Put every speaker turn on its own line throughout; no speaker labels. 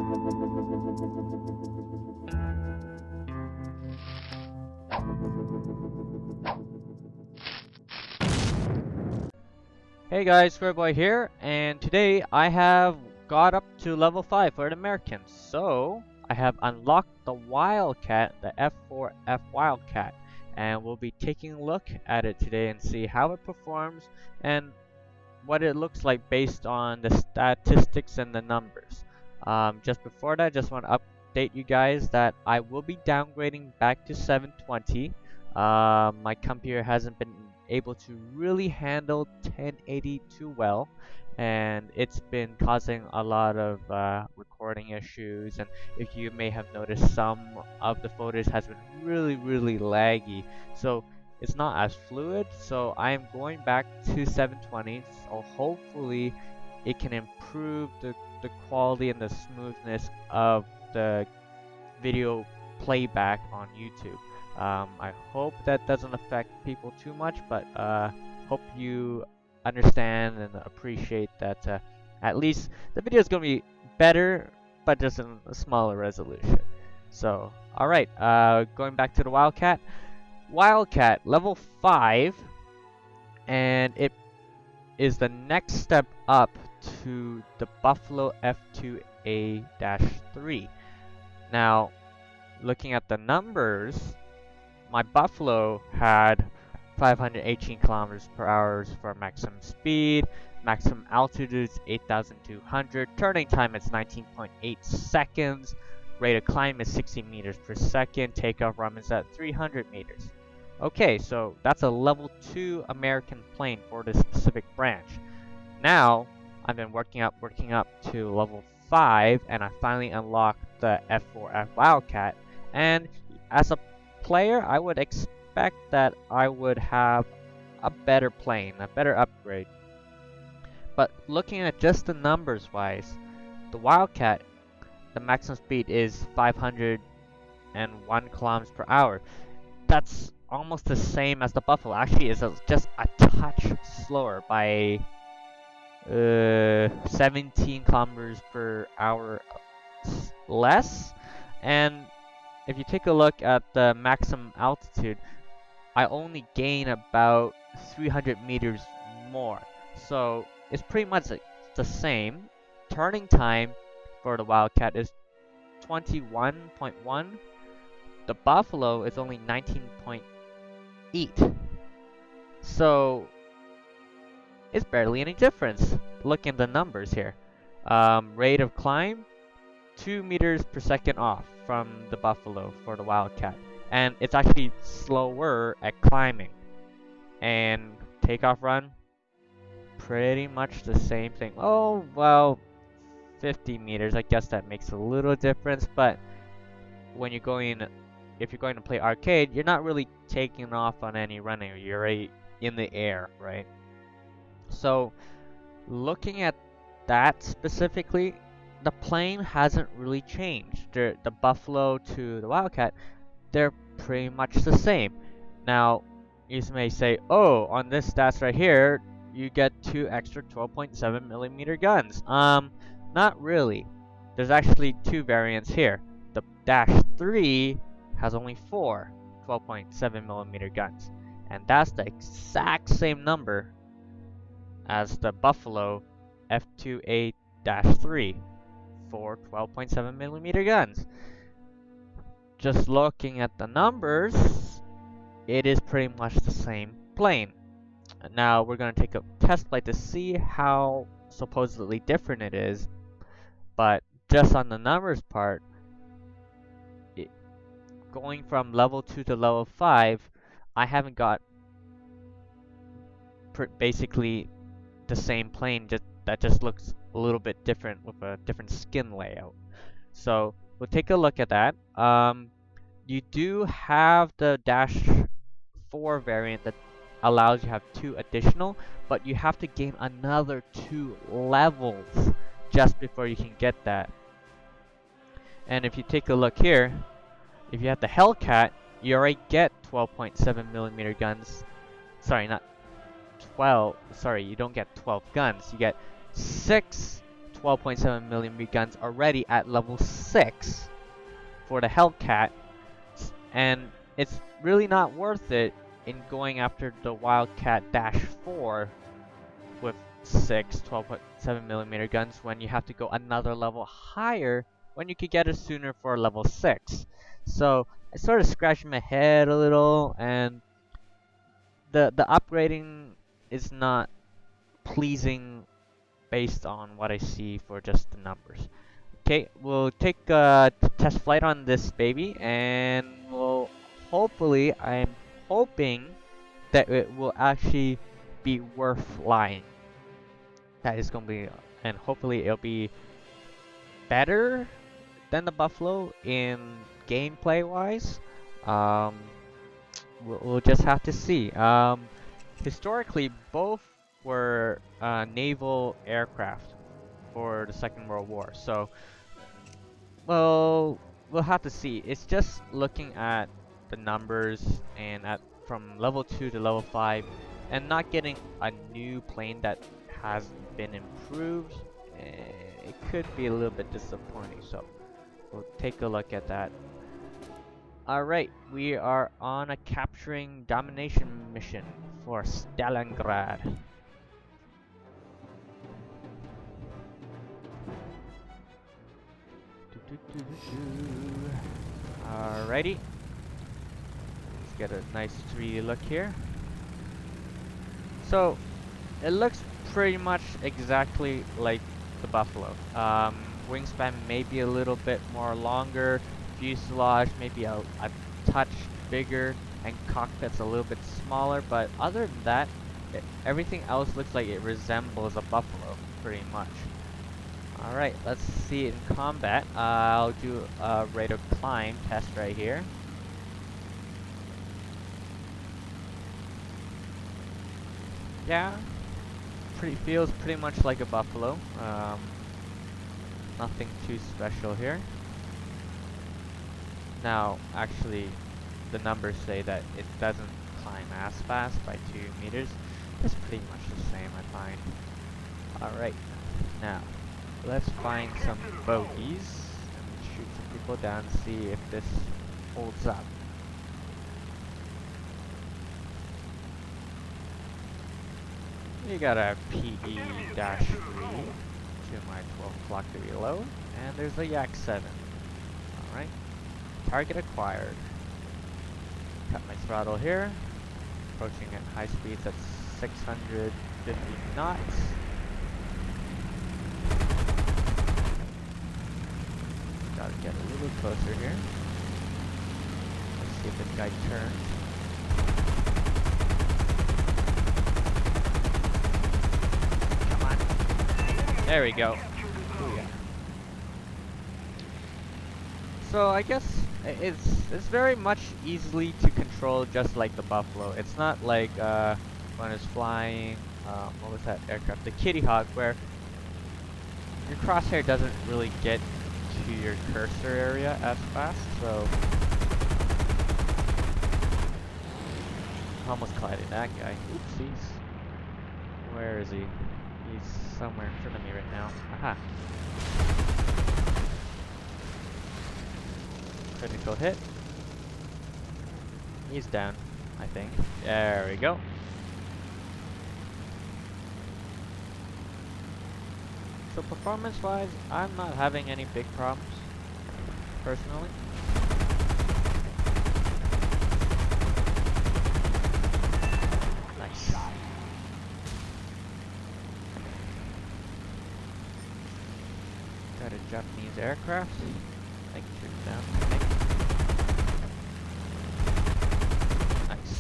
Hey guys, Squirrellyboy here, and today I have got up to level 5 for the Americans. So, I have unlocked the WildCat, the F4F WildCat, and we'll be taking a look at it today and see how it performs and what it looks like based on the statistics and the numbers. Just before that, I just want to update you guys that I will be downgrading back to 720. My computer hasn't been able to really handle 1080 too well, and it's been causing a lot of recording issues, and if you may have noticed, some of the footage has been really laggy, so it's not as fluid. So I am going back to 720, so hopefully it can improve the quality and the smoothness of the video playback on YouTube. I hope that doesn't affect people too much, but hope you understand and appreciate that at least the video is going to be better, but just in a smaller resolution. So, alright, going back to the WildCat. WildCat, level 5, and it is the next step up to the Buffalo F2A-3. Now, looking at the numbers, my Buffalo had 518 kilometers per hour for maximum speed, maximum altitude is 8,200, turning time is 19.8 seconds, rate of climb is 60 meters per second, takeoff run is at 300 meters. Okay, so that's a level 2 American plane for this specific branch. Now, I've been working up to level 5, and I finally unlocked the F4F WildCat, and as a player, I would expect that I would have a better plane, a better upgrade. But looking at just the numbers wise, the WildCat, the maximum speed is 501 kilometers per hour. That's almost the same as the Buffalo. Actually, it's just a touch slower by 17 kilometers per hour less. And if you take a look at the maximum altitude, I only gain about 300 meters more. So it's pretty much the same. Turning time for the WildCat is 21.1. The Buffalo is only 19.8. So it's barely any difference. Look at the numbers here. Rate of climb, 2 meters per second off from the Buffalo for the WildCat, and it's actually slower at climbing. And takeoff run, pretty much the same thing. Oh well, 50 meters. I guess that makes a little difference, but when you're going, if you're going to play arcade, you're not really taking off on any running. You're already in the air, right? So, looking at that specifically, the plane hasn't really changed. The Buffalo to the WildCat, they're pretty much the same. Now, you may say, oh, on this stats right here, you get 2 extra 12.7mm guns. Not really. There's actually 2 variants here. The Dash 3 has only 4 12.7mm guns, and that's the exact same number as the Buffalo F2A-3 for 12.7mm guns. Just looking at the numbers, it is pretty much the same plane. Now we're going to take a test flight to see how supposedly different it is, but just on the numbers part, going from level 2 to level 5, I haven't got basically the same plane, that just looks a little bit different with a different skin layout. So we'll take a look at that. You do have the Dash 4 variant that allows you to have 2 additional, but you have to gain another 2 levels just before you can get that. And if you take a look here, if you have the Hellcat, you already get 12.7mm guns. Sorry, not 12. Sorry, you don't get 12 guns. You get 6 12.7 millimeter guns already at level 6 for the Hellcat, and it's really not worth it in going after the WildCat Dash 4 with 12.7 millimeter guns when you have to go another level higher when you could get it sooner for level 6. So I sort of scratched my head a little, and the upgrading is not pleasing based on what I see for just the numbers. Okay, we'll take a test flight on this baby, and we'll hopefully, I'm hoping that it will actually be worth flying. That is gonna be, and hopefully it'll be better than the Buffalo in gameplay wise. We'll just have to see. Historically, both were naval aircraft for the Second World War, so well, we'll have to see. It's just looking at the numbers and at from level 2 to level 5 and not getting a new plane that has been improved. It could be a little bit disappointing, so we'll take a look at that. Alright, we are on a capturing domination mission for Stalingrad. Alrighty. Let's get a nice 3D look here. So, it looks pretty much exactly like the Buffalo. Wingspan may be a little bit more longer, fuselage maybe a touch bigger, and cockpit's a little bit smaller, but other than that, everything else looks like it resembles a Buffalo pretty much. Alright, let's see it in combat. I'll do a rate of climb test right here. Yeah, feels pretty much like a Buffalo. Nothing too special here. Now, actually, the numbers say that it doesn't climb as fast by 2 meters. It's pretty much the same, I find. Alright, now, let's find some bogeys and shoot some people down and see if this holds up. You got a PE-3 to my 12 o'clock to reload, and there's a Yak 7. Alright, target acquired. Cut my throttle here, approaching at high speeds at 650 knots. Gotta get a little closer here. Let's see if this guy turns. Come on. There we go. Ooh, yeah. So I guess it's very much easily to control, just like the Buffalo. It's not like when it's flying. What was that aircraft? The Kitty Hawk, where your crosshair doesn't really get to your cursor area as fast, so almost collided that guy. Oopsies. Where is he? He's somewhere in front of me right now. Aha. Critical hit. He's down, I think. There we go. So performance-wise, I'm not having any big problems, personally. Nice. Got a Japanese aircraft. I can shoot it down. Nice.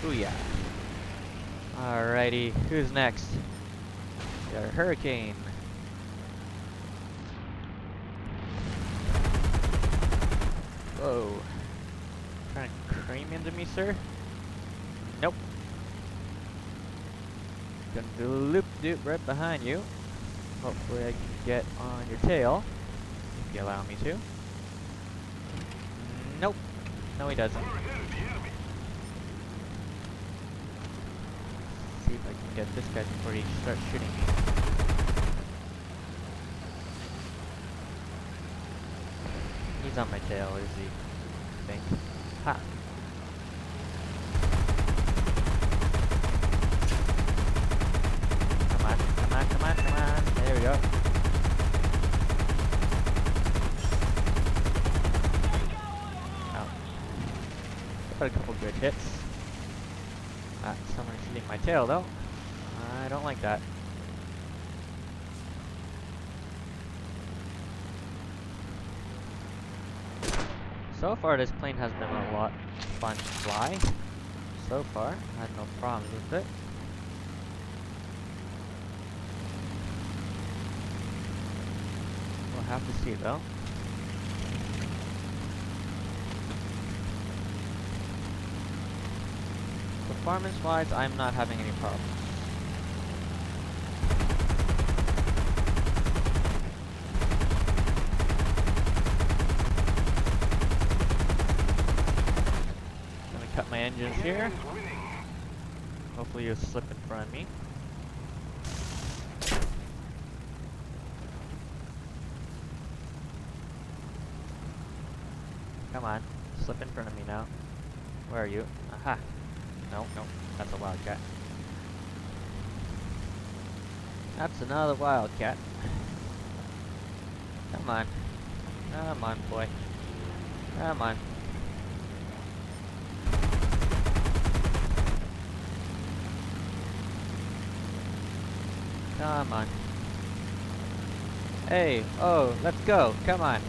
Booyah. Alrighty, who's next? Got a Hurricane. Whoa. Trying to cream into me, sir? Nope. Gonna do a loop-doop right behind you. Hopefully I can get on your tail, if you allow me to. Nope. No, he doesn't. See if I can get this guy before he starts shooting me. He's on my tail, is he? I think. Ha! Come on, come on, come on, come on. There we go. Oh. Got a couple good hits. Someone shooting my tail though. I don't like that. So far this plane has been a lot of fun to fly. So far, I had no problems with it. We'll have to see though. Performance-wise, I'm not having any problems. Gonna cut my engines here. Hopefully you'll slip in front of me. Come on, slip in front of me now. Where are you? Aha! No, no, that's a WildCat. That's another WildCat. Come on. Come on, boy. Come on. Come on. Hey, oh, let's go. Come on.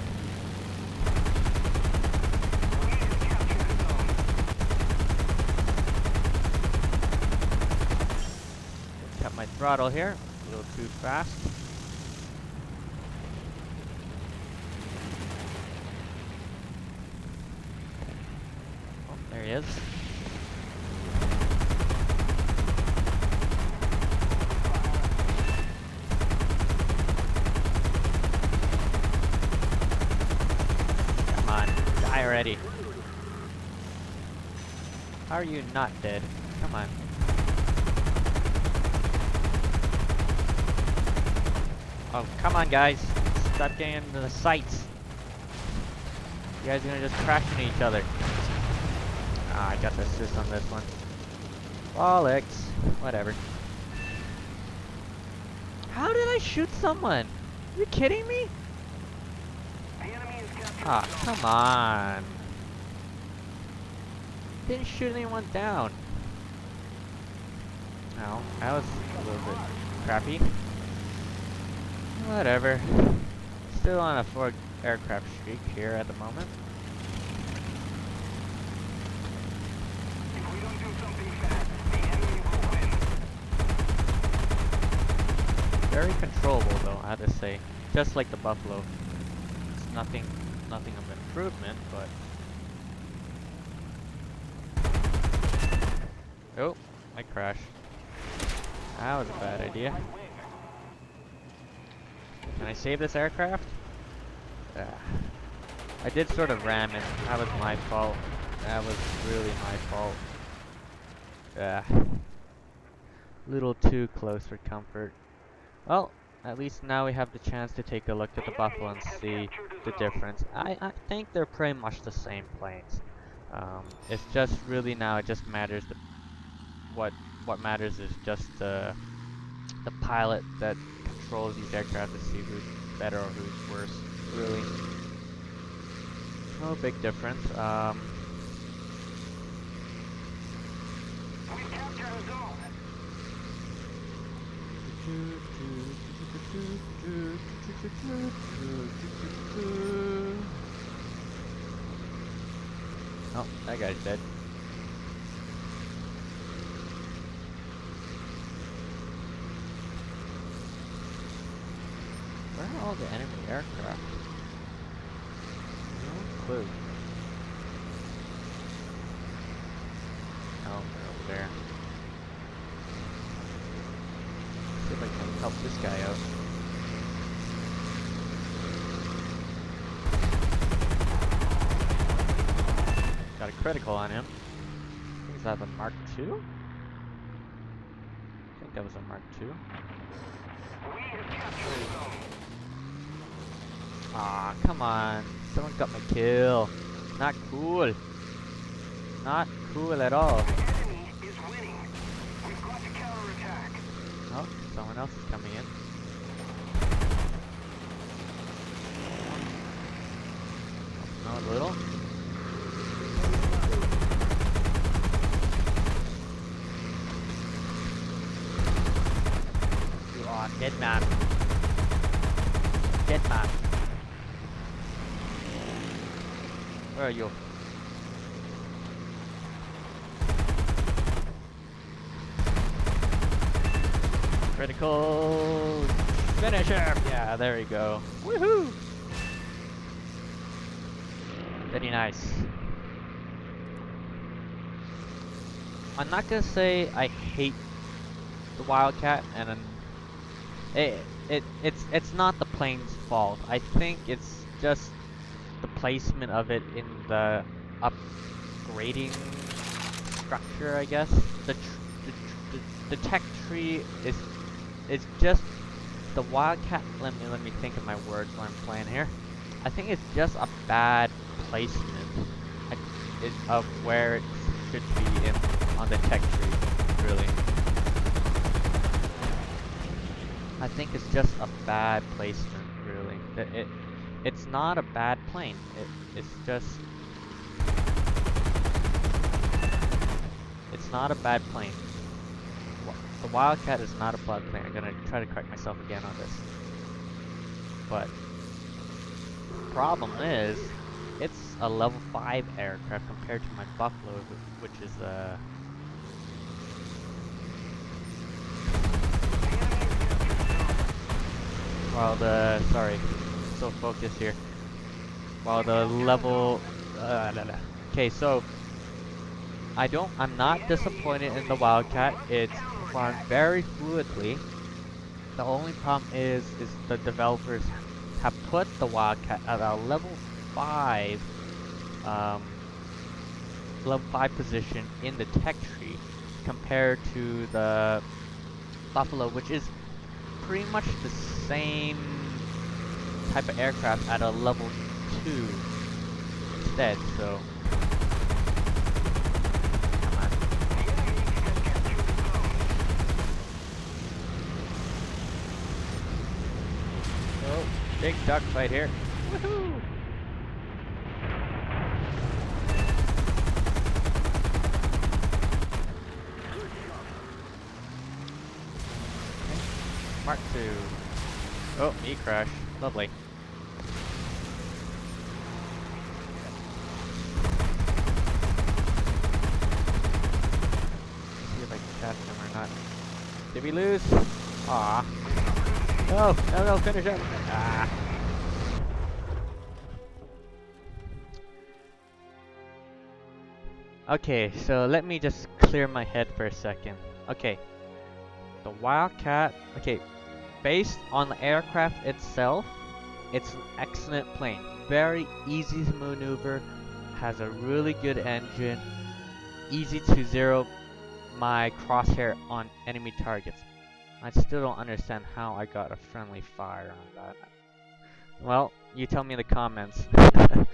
Cut my throttle here. A little too fast. Oh, there he is. Already. How are you not dead? Come on. Oh, come on, guys. Stop getting into the sights. You guys are gonna just crash into each other. Ah, I got the assist on this one. Bollocks. Whatever. How did I shoot someone? Are you kidding me? Ah, come on. Didn't shoot anyone down. No, that was a little bit crappy. Whatever. Still on a 4 aircraft streak here at the moment. If we don't do something fast, the enemy will win. Very controllable though, I have to say. Just like the Buffalo. It's nothing of improvement, but oh, I crashed. That was a bad idea. Can I save this aircraft? I did sort of ram it. That was my fault. That was really my fault. Little too close for comfort. Well, at least now we have the chance to take a look at the Buffalo and see the difference. I think they're pretty much the same planes. It's just really now it just matters what matters is just the pilot that controls these aircraft to see who's better or who's worse. Really, no big difference.
We've captured a zone.
Oh, that guy's dead. Where are all the enemy aircraft? No clue. Oh, they're over there. See if I can help this guy out. Got a critical on him. I think that was a Mark II? I think that was a Mark II. Aw, come on. Someone got my kill. Not cool. Not cool at all.
Enemy is winning. We've got to counterattack.
Oh, someone else is coming in. No, a little. You are dead man. Dead man. Where are you? Critical finisher! Yeah, there you go. Woohoo! Very nice. I'm not gonna say I hate the WildCat, and it's not the plane's fault. I think it's just the placement of it in the upgrading structure, I guess. The tech tree is just the WildCat. Let me think of my words when I'm playing here. I think it's just a bad placement of where it should be on the tech tree, really. I think it's just a bad placement, really. It's not a bad plane. It's not a bad plane. The WildCat is not a bad plane. I'm gonna try to correct myself again on this. But the problem is, it's a level 5 aircraft compared to my Buffalo, which is sorry, so focused here. While the level, okay, so I'm not disappointed in the WildCat. It's performed very fluidly. The only problem is the developers have put the WildCat at a level 5, position in the tech tree compared to the Buffalo, which is pretty much the same type of aircraft at a level 2 instead, so come on. Oh, big duck fight here. Woohoo! Mark 2. Oh, me crash. Lovely. Let's see if I can catch him or not. Did we lose? Aw. No, finish him. Ah. Okay, so let me just clear my head for a second. Okay. The WildCat, okay, based on the aircraft itself, it's an excellent plane. Very easy to maneuver, has a really good engine, easy to zero my crosshair on enemy targets. I still don't understand how I got a friendly fire on that. Well, you tell me in the comments. The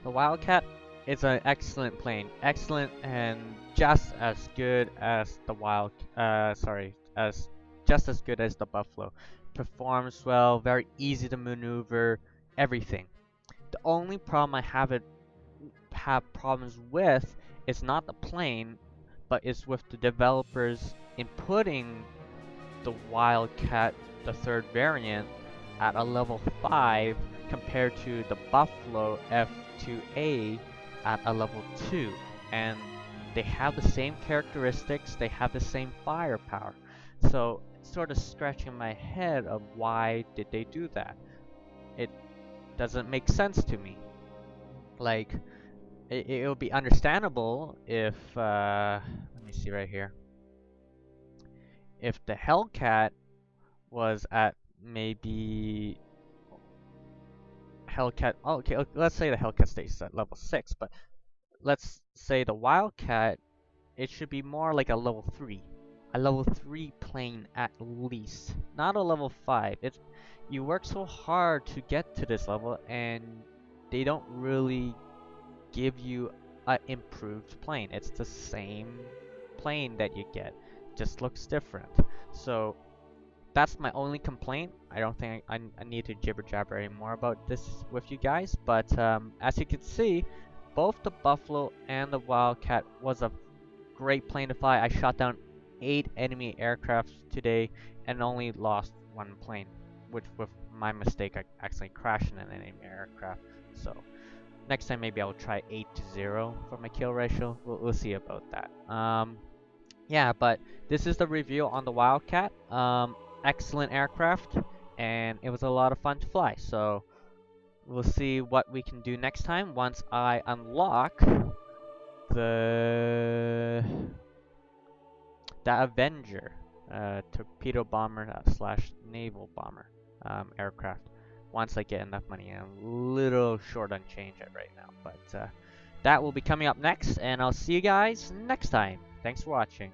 WildCat is an excellent plane. Excellent and just as good as the just as good as the Buffalo. Performs well, very easy to maneuver, everything. The only problem I have problems with is not the plane, but is with the developers inputting the WildCat, the third variant, at a level 5 compared to the Buffalo F2A at a level 2. And they have the same characteristics, they have the same firepower. So sort of scratching my head of why did they do that. It doesn't make sense to me. Like, it would be understandable if, let me see right here. If the Hellcat was at maybe Hellcat, oh, okay, let's say the Hellcat stays at level 6, but let's say the WildCat, it should be more like a level 3. A level 3 plane at least, not a level 5. you work so hard to get to this level, and they don't really give you an improved plane. It's the same plane that you get, just looks different. So that's my only complaint. I don't think I need to jibber jabber anymore about this with you guys, but as you can see, both the Buffalo and the Wildcat was a great plane to fly. I shot down 8 enemy aircraft today and only lost 1 plane, which with my mistake I actually crashed in an enemy aircraft. So next time maybe I'll try 8-0 for my kill ratio. We'll see about that. Yeah, but this is the review on the Wildcat. Excellent aircraft, and it was a lot of fun to fly. So we'll see what we can do next time once I unlock the Avenger, torpedo bomber slash naval bomber aircraft. Once I get enough money, I'm a little short on change right now, but that will be coming up next, and I'll see you guys next time. Thanks for watching.